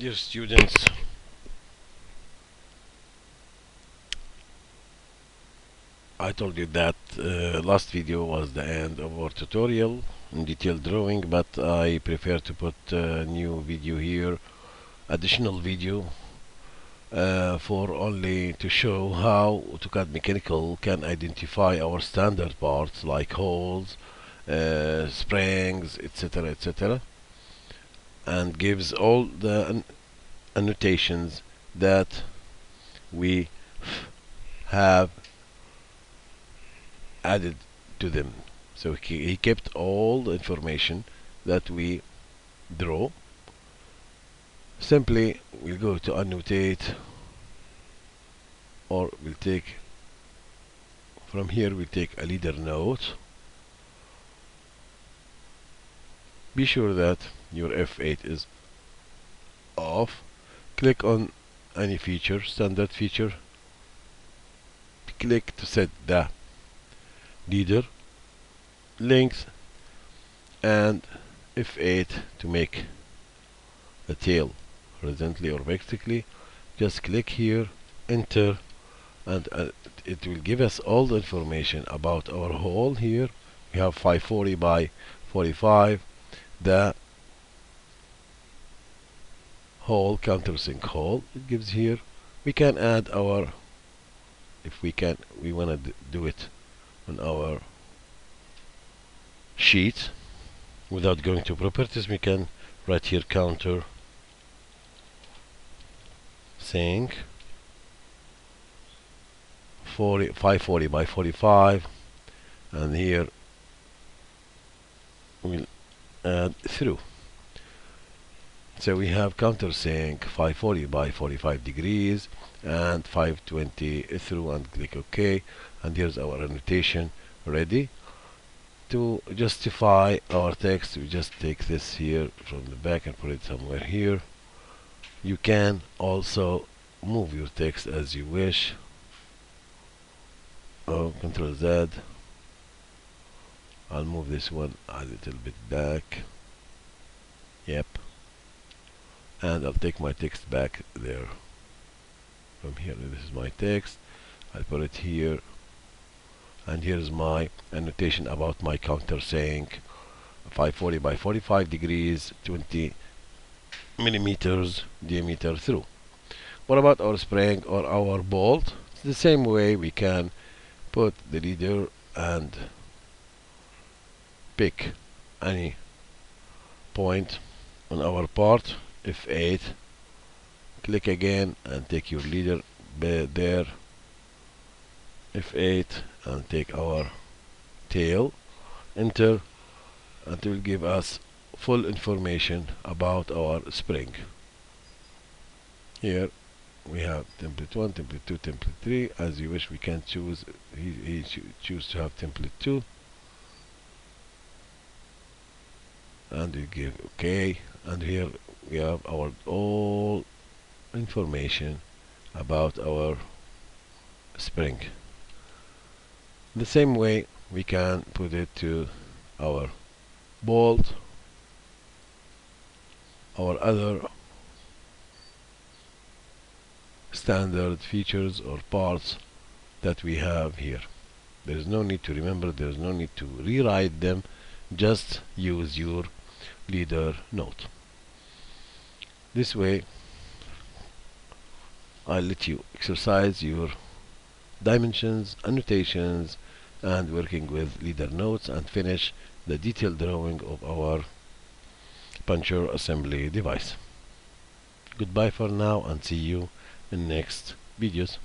Dear students, I told you that last video was the end of our tutorial in detailed drawing, but I prefer to put a new video here, additional video for only to show how AutoCAD Mechanical can identify our standard parts like holes, springs, etc., etc., and gives all the annotations that we have added to them. So he kept all the information that we draw. Simply we'll go to annotate, or we'll take from here, we'll take a leader note. Be sure that your F8 is off. Click on any feature, standard feature, click to set the leader length, and F8 to make the tail horizontally or vertically. Just click here, enter, and it will give us all the information about our hole. Here we have 540 by 45, the hole, countersink hole. It gives here. We can add our, if we want to do it on our sheet without going to properties, we can write here counter sink 540 by 45, and here we'll add through. So we have countersink 540 by 45 degrees and 520 through, and click OK. And here's our annotation ready. To justify our text, we just take this here from the back and put it somewhere here. You can also move your text as you wish. Control Z. I'll move this one a little bit back. Yep. And I'll take my text back there. From here, this is my text. I'll put it here. And here's my annotation about my countersink 540 by 45 degrees, 20 millimeters diameter through. What about our spring or our bolt? It's the same way. We can put the leader and pick any point on our part. F8, click again and take your leader there. F8 and take our tail, enter, and it will give us full information about our spring. Here we have template 1, template 2, template 3. As you wish, we can choose. He choose to have template 2, and we give OK. And here we have our all information about our spring. The same way we can put it to our bolt, our other standard features or parts that we have here. There is no need to remember, there is no need to rewrite them. Just use your leader note. This way I'll let you exercise your dimensions, annotations, and working with leader notes, and finish the detailed drawing of our puncher assembly device. Goodbye for now, and see you in next videos.